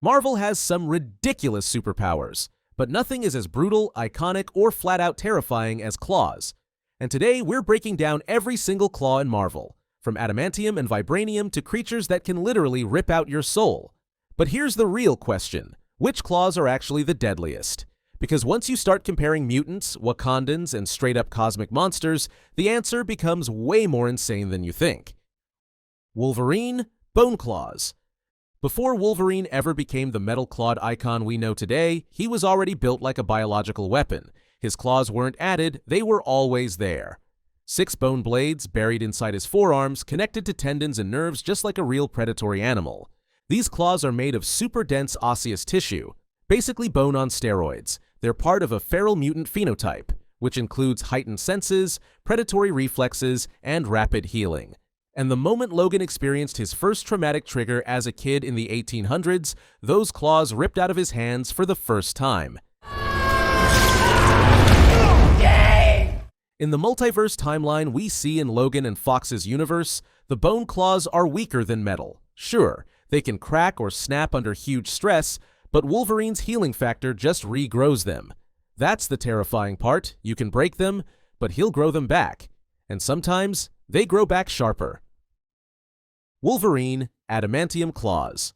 Marvel has some ridiculous superpowers, but nothing is as brutal, iconic, or flat-out terrifying as claws. And today, we're breaking down every single claw in Marvel, from adamantium and vibranium to creatures that can literally rip out your soul. But here's the real question: which claws are actually the deadliest? Because once you start comparing mutants, Wakandans, and straight-up cosmic monsters, the answer becomes way more insane than you think. Wolverine, bone claws. Before Wolverine ever became the metal-clawed icon we know today, he was already built like a biological weapon. His claws weren't added, they were always there. 6 bone blades buried inside his forearms, connected to tendons and nerves just like a real predatory animal. These claws are made of super dense osseous tissue, basically bone on steroids. They're part of a feral mutant phenotype, which includes heightened senses, predatory reflexes, and rapid healing. And the moment Logan experienced his first traumatic trigger as a kid in the 1800s, those claws ripped out of his hands for the first time. In the multiverse timeline we see in Logan and Fox's universe, the bone claws are weaker than metal. Sure, they can crack or snap under huge stress, but Wolverine's healing factor just regrows them. That's the terrifying part. You can break them, but he'll grow them back. And sometimes, they grow back sharper. Wolverine, adamantium claws.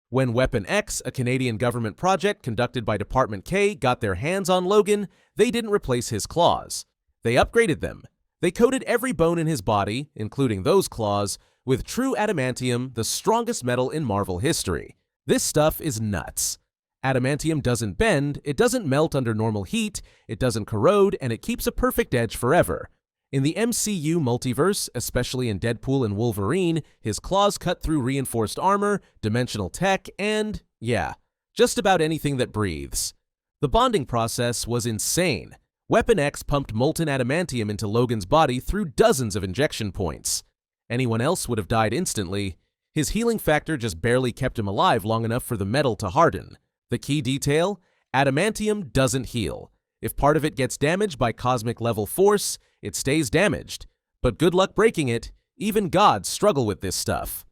When Weapon X, a Canadian government project conducted by Department K, got their hands on Logan, they didn't replace his claws. They upgraded them. They coated every bone in his body, including those claws, with true adamantium, the strongest metal in Marvel history. This stuff is nuts. Adamantium doesn't bend, it doesn't melt under normal heat, it doesn't corrode, and it keeps a perfect edge forever. In the MCU multiverse, especially in Deadpool and Wolverine, his claws cut through reinforced armor, dimensional tech, and, yeah, just about anything that breathes. The bonding process was insane. Weapon X pumped molten adamantium into Logan's body through dozens of injection points. Anyone else would have died instantly. His healing factor just barely kept him alive long enough for the metal to harden. The key detail? Adamantium doesn't heal. If part of it gets damaged by cosmic-level force, it stays damaged. But good luck breaking it. Even gods struggle with this stuff.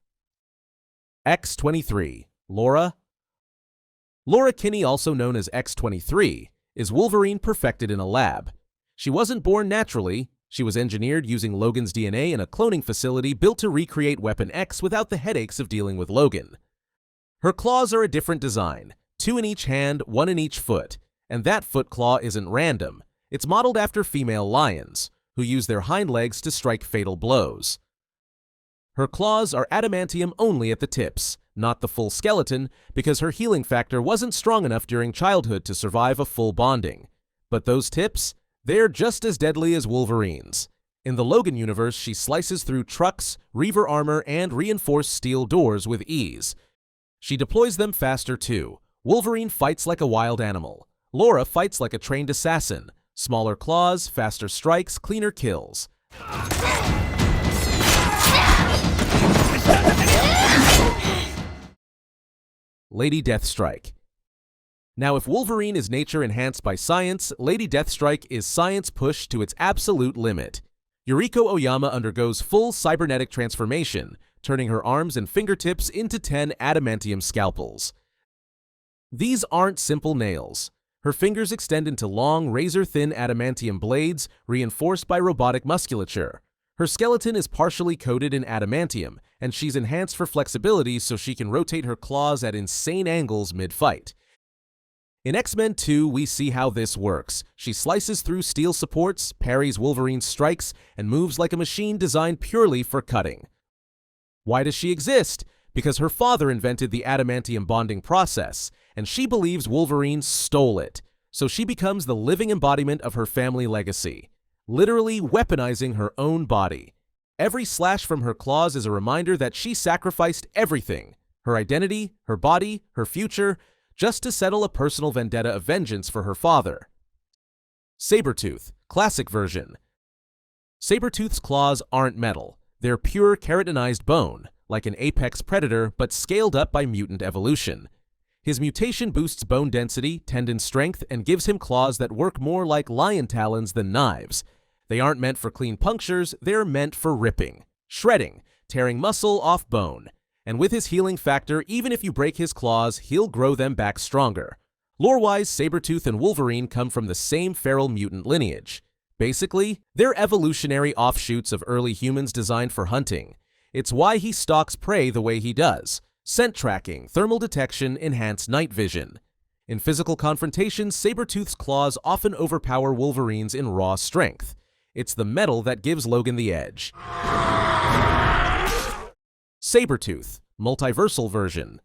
X-23. Laura. Laura Kinney, also known as X-23, is Wolverine perfected in a lab. She wasn't born naturally. She was engineered using Logan's DNA in a cloning facility built to recreate Weapon X without the headaches of dealing with Logan. Her claws are a different design, 2 in each hand, 1 in each foot, and that foot claw isn't random. It's modeled after female lions, who use their hind legs to strike fatal blows. Her claws are adamantium only at the tips, not the full skeleton, because her healing factor wasn't strong enough during childhood to survive a full bonding. But those tips? They're just as deadly as Wolverine's. In the Logan universe, she slices through trucks, Reaver armor, and reinforced steel doors with ease. She deploys them faster too. Wolverine fights like a wild animal. Laura fights like a trained assassin. Smaller claws, faster strikes, cleaner kills. Lady Deathstrike. Now, if Wolverine is nature enhanced by science, Lady Deathstrike is science pushed to its absolute limit. Yuriko Oyama undergoes full cybernetic transformation, turning her arms and fingertips into 10 adamantium scalpels. These aren't simple nails. Her fingers extend into long, razor-thin adamantium blades, reinforced by robotic musculature. Her skeleton is partially coated in adamantium, and she's enhanced for flexibility so she can rotate her claws at insane angles mid-fight. In X-Men 2, we see how this works. She slices through steel supports, parries Wolverine's strikes, and moves like a machine designed purely for cutting. Why does she exist? Because her father invented the adamantium bonding process, and she believes Wolverine stole it. So she becomes the living embodiment of her family legacy, literally weaponizing her own body. Every slash from her claws is a reminder that she sacrificed everything, her identity, her body, her future, just to settle a personal vendetta of vengeance for her father. Sabretooth, classic version. Sabretooth's claws aren't metal. They're pure keratinized bone, like an apex predator but scaled up by mutant evolution. His mutation boosts bone density, tendon strength, and gives him claws that work more like lion talons than knives. They aren't meant for clean punctures, they're meant for ripping, shredding, tearing muscle off bone. And with his healing factor, even if you break his claws, he'll grow them back stronger. Lore-wise, Sabretooth and Wolverine come from the same feral mutant lineage. Basically, they're evolutionary offshoots of early humans designed for hunting. It's why he stalks prey the way he does. Scent tracking, thermal detection, enhanced night vision. In physical confrontations, Sabretooth's claws often overpower Wolverine's in raw strength. It's the metal that gives Logan the edge. Sabretooth, multiversal version.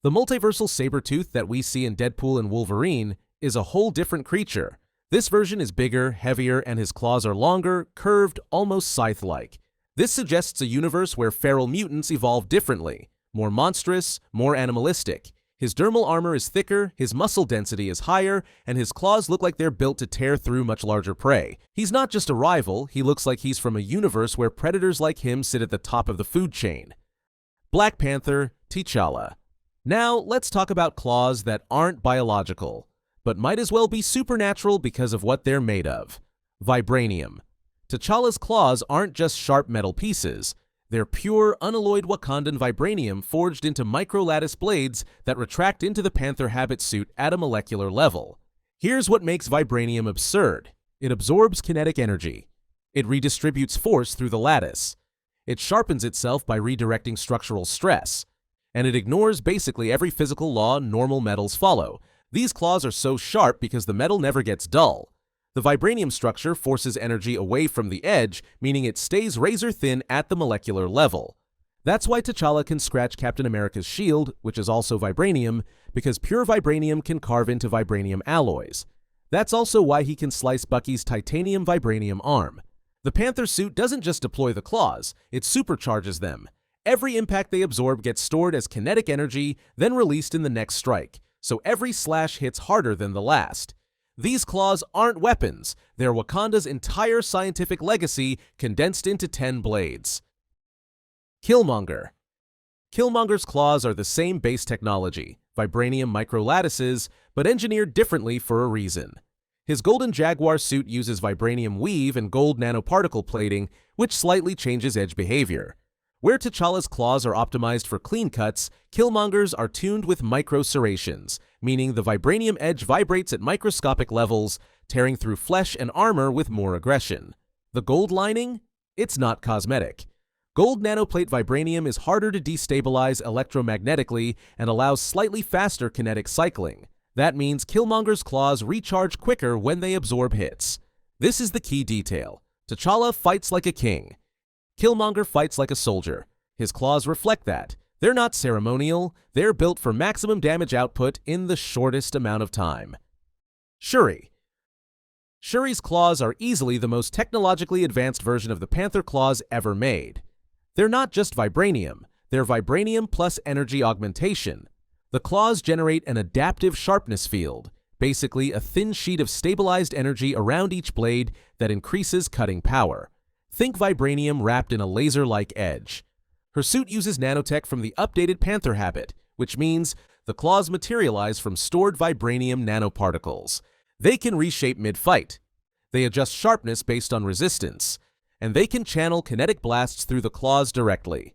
The multiversal Sabretooth that we see in Deadpool and Wolverine is a whole different creature. This version is bigger, heavier, and his claws are longer, curved, almost scythe-like. This suggests a universe where feral mutants evolve differently, more monstrous, more animalistic. His dermal armor is thicker, his muscle density is higher, and his claws look like they're built to tear through much larger prey. He's not just a rival, he looks like he's from a universe where predators like him sit at the top of the food chain. Black Panther, T'Challa. Now, let's talk about claws that aren't biological, but might as well be supernatural because of what they're made of. Vibranium. T'Challa's claws aren't just sharp metal pieces. They're pure, unalloyed Wakandan vibranium forged into micro-lattice blades that retract into the Panther habit suit at a molecular level. Here's what makes vibranium absurd. It absorbs kinetic energy. It redistributes force through the lattice. It sharpens itself by redirecting structural stress. And it ignores basically every physical law normal metals follow. These claws are so sharp because the metal never gets dull. The vibranium structure forces energy away from the edge, meaning it stays razor-thin at the molecular level. That's why T'Challa can scratch Captain America's shield, which is also vibranium, because pure vibranium can carve into vibranium alloys. That's also why he can slice Bucky's titanium vibranium arm. The Panther suit doesn't just deploy the claws, it supercharges them. Every impact they absorb gets stored as kinetic energy, then released in the next strike, so every slash hits harder than the last. These claws aren't weapons, they're Wakanda's entire scientific legacy condensed into 10 blades. Killmonger. Killmonger's claws are the same base technology, vibranium micro-lattices, but engineered differently for a reason. His Golden Jaguar suit uses vibranium weave and gold nanoparticle plating, which slightly changes edge behavior. Where T'Challa's claws are optimized for clean cuts, Killmonger's are tuned with micro-serrations, meaning the vibranium edge vibrates at microscopic levels, tearing through flesh and armor with more aggression. The gold lining? It's not cosmetic. Gold nanoplate vibranium is harder to destabilize electromagnetically and allows slightly faster kinetic cycling. That means Killmonger's claws recharge quicker when they absorb hits. This is the key detail. T'Challa fights like a king. Killmonger fights like a soldier. His claws reflect that. They're not ceremonial, they're built for maximum damage output in the shortest amount of time. Shuri. Shuri's claws are easily the most technologically advanced version of the Panther claws ever made. They're not just vibranium, they're vibranium plus energy augmentation. The claws generate an adaptive sharpness field, basically a thin sheet of stabilized energy around each blade that increases cutting power. Think vibranium wrapped in a laser-like edge. Her suit uses nanotech from the updated Panther habit, which means the claws materialize from stored vibranium nanoparticles. They can reshape mid-fight. They adjust sharpness based on resistance, and they can channel kinetic blasts through the claws directly.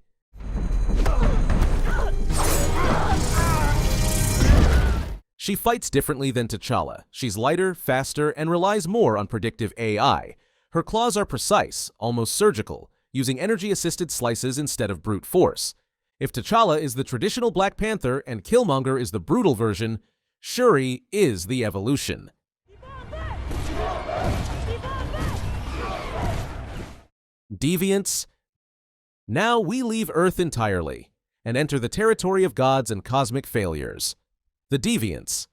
She fights differently than T'Challa. She's lighter, faster, and relies more on predictive AI. Her claws are precise, almost surgical, using energy-assisted slices instead of brute force. If T'Challa is the traditional Black Panther and Killmonger is the brutal version, Shuri is the evolution. Deviants. Now we leave Earth entirely and enter the territory of gods and cosmic failures. The Deviants.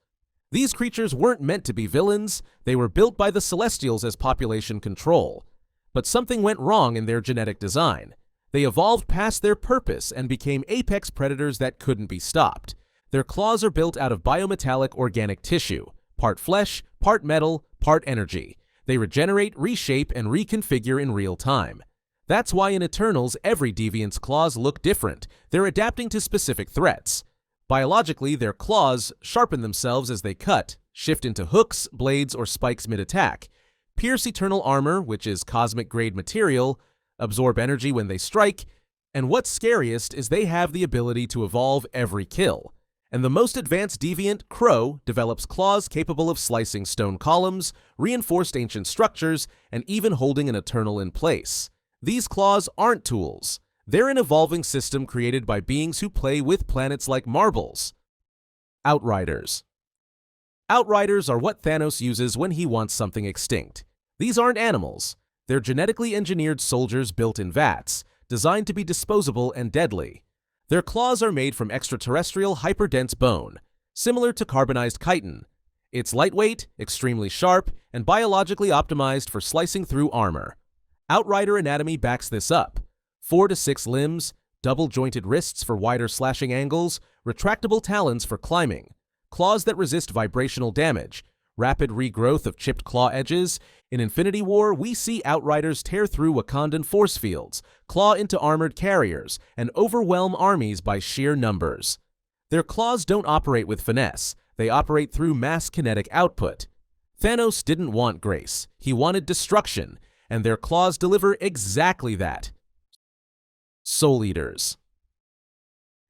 These creatures weren't meant to be villains, they were built by the Celestials as population control. But something went wrong in their genetic design. They evolved past their purpose and became apex predators that couldn't be stopped. Their claws are built out of biometallic organic tissue, part flesh, part metal, part energy. They regenerate, reshape, and reconfigure in real time. That's why in Eternals, every Deviant's claws look different. They're adapting to specific threats. Biologically, their claws sharpen themselves as they cut, shift into hooks, blades, or spikes mid-attack, pierce eternal armor, which is cosmic-grade material, absorb energy when they strike, And what's scariest is they have the ability to evolve every kill. And the most advanced deviant, Crow, develops claws capable of slicing stone columns, reinforced ancient structures, and even holding an eternal in place. These claws aren't tools. They're an evolving system created by beings who play with planets like marbles. Outriders. Outriders are what Thanos uses when he wants something extinct. These aren't animals. They're genetically engineered soldiers built in vats, designed to be disposable and deadly. Their claws are made from extraterrestrial hyperdense bone, similar to carbonized chitin. It's lightweight, extremely sharp, and biologically optimized for slicing through armor. Outrider anatomy backs this up. 4 to 6 limbs, double-jointed wrists for wider slashing angles, retractable talons for climbing, claws that resist vibrational damage, rapid regrowth of chipped claw edges. In Infinity War, we see Outriders tear through Wakandan force fields, claw into armored carriers, and overwhelm armies by sheer numbers. Their claws don't operate with finesse, they operate through mass kinetic output. Thanos didn't want grace, he wanted destruction, and their claws deliver exactly that. Soul Eaters.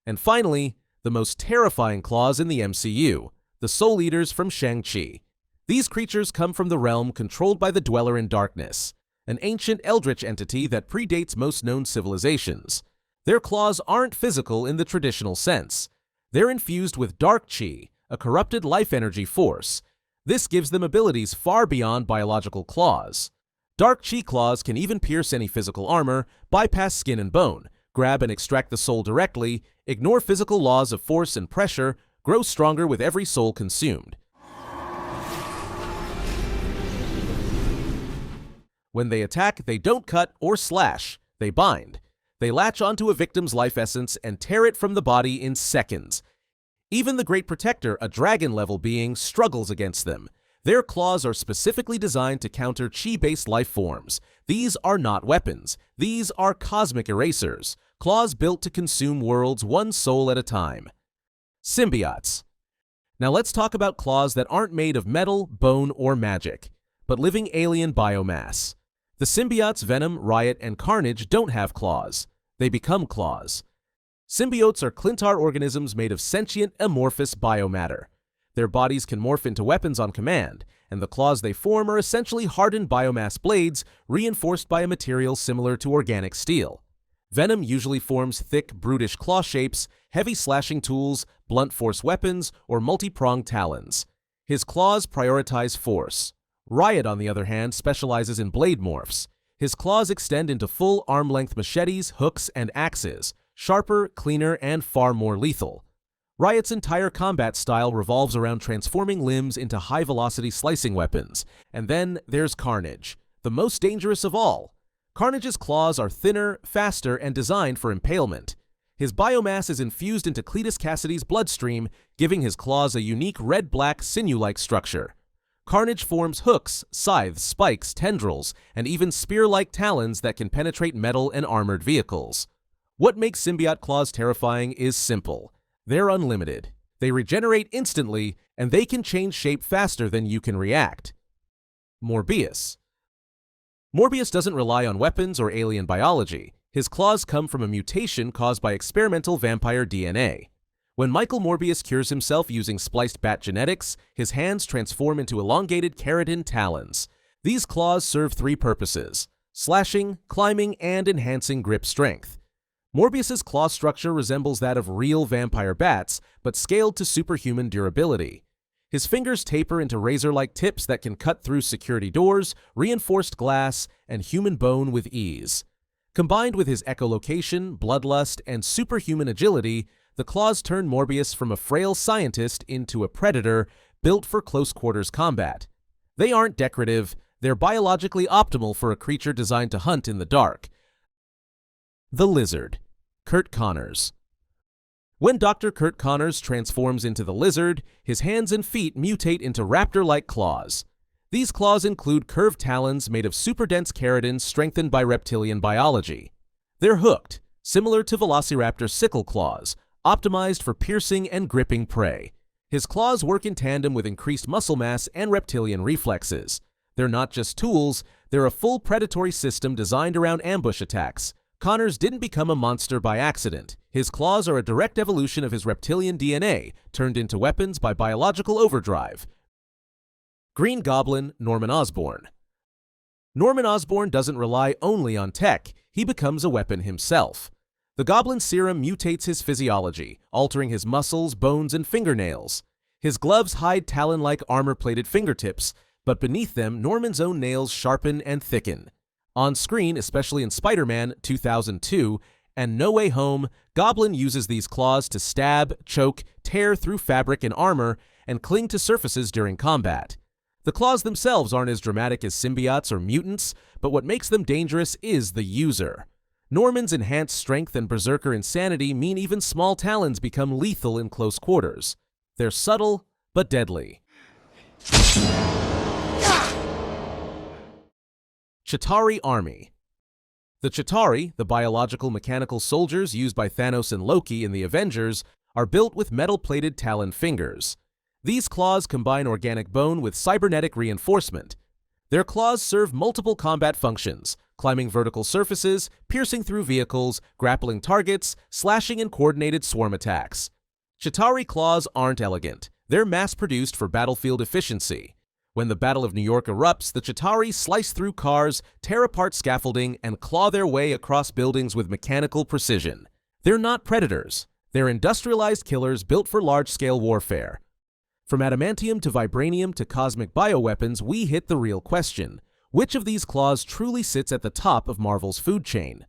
And finally, the most terrifying claws in the MCU, the Soul Eaters from Shang-Chi. These creatures come from the realm controlled by the Dweller in Darkness, an ancient eldritch entity that predates most known civilizations. Their claws aren't physical in the traditional sense. They're infused with dark chi, a corrupted life energy force. This gives them abilities far beyond biological claws. Dark chi claws can even pierce any physical armor, bypass skin and bone, grab and extract the soul directly, ignore physical laws of force and pressure, grow stronger with every soul consumed. When they attack, they don't cut or slash, they bind. They latch onto a victim's life essence and tear it from the body in seconds. Even the Great Protector, a dragon-level being, struggles against them. Their claws are specifically designed to counter chi-based life forms. These are not weapons. These are cosmic erasers, claws built to consume worlds one soul at a time. Symbiotes. Now let's talk about claws that aren't made of metal, bone, or magic, but living alien biomass. The symbiotes Venom, Riot, and Carnage don't have claws. They become claws. Symbiotes are clintar organisms made of sentient, amorphous biomatter. Their bodies can morph into weapons on command, and the claws they form are essentially hardened biomass blades reinforced by a material similar to organic steel. Venom usually forms thick, brutish claw shapes, heavy slashing tools, blunt force weapons, or multi-pronged talons. His claws prioritize force. Riot, on the other hand, specializes in blade morphs. His claws extend into full arm-length machetes, hooks, and axes, sharper, cleaner, and far more lethal. Riot's entire combat style revolves around transforming limbs into high-velocity slicing weapons. And then there's Carnage, the most dangerous of all. Carnage's claws are thinner, faster, and designed for impalement. His biomass is infused into Cletus Cassidy's bloodstream, giving his claws a unique red-black sinew-like structure. Carnage forms hooks, scythes, spikes, tendrils, and even spear-like talons that can penetrate metal and armored vehicles. What makes symbiote claws terrifying is simple. They're unlimited. They regenerate instantly, and they can change shape faster than you can react. Morbius. Morbius doesn't rely on weapons or alien biology. His claws come from a mutation caused by experimental vampire DNA. When Michael Morbius cures himself using spliced bat genetics, his hands transform into elongated keratin talons. These claws serve 3 purposes: slashing, climbing, and enhancing grip strength. Morbius's claw structure resembles that of real vampire bats, but scaled to superhuman durability. His fingers taper into razor-like tips that can cut through security doors, reinforced glass, and human bone with ease. Combined with his echolocation, bloodlust, and superhuman agility, the claws turn Morbius from a frail scientist into a predator built for close-quarters combat. They aren't decorative, they're biologically optimal for a creature designed to hunt in the dark. The Lizard. Kurt Connors. When Dr. Kurt Connors transforms into the Lizard, his hands and feet mutate into raptor-like claws. These claws include curved talons made of super-dense keratin strengthened by reptilian biology. They're hooked, similar to Velociraptor's sickle claws, optimized for piercing and gripping prey. His claws work in tandem with increased muscle mass and reptilian reflexes. They're not just tools, they're a full predatory system designed around ambush attacks, Connors didn't become a monster by accident. His claws are a direct evolution of his reptilian DNA, turned into weapons by biological overdrive. Green Goblin, Norman Osborn. Norman Osborn doesn't rely only on tech, he becomes a weapon himself. The Goblin serum mutates his physiology, altering his muscles, bones, and fingernails. His gloves hide talon-like armor-plated fingertips, but beneath them, Norman's own nails sharpen and thicken. On screen, especially in Spider-Man 2002 and No Way Home, Goblin uses these claws to stab, choke, tear through fabric and armor, and cling to surfaces during combat. The claws themselves aren't as dramatic as symbiotes or mutants, but what makes them dangerous is the user. Norman's enhanced strength and berserker insanity mean even small talons become lethal in close quarters. They're subtle, but deadly. Chitauri Army. The Chitauri, the biological mechanical soldiers used by Thanos and Loki in the Avengers, are built with metal-plated talon fingers. These claws combine organic bone with cybernetic reinforcement. Their claws serve multiple combat functions, climbing vertical surfaces, piercing through vehicles, grappling targets, slashing in coordinated swarm attacks. Chitauri claws aren't elegant. They're mass-produced for battlefield efficiency. When the Battle of New York erupts, the Chitauri slice through cars, tear apart scaffolding, and claw their way across buildings with mechanical precision. They're not predators. They're industrialized killers built for large-scale warfare. From adamantium to vibranium to cosmic bioweapons, we hit the real question. Which of these claws truly sits at the top of Marvel's food chain?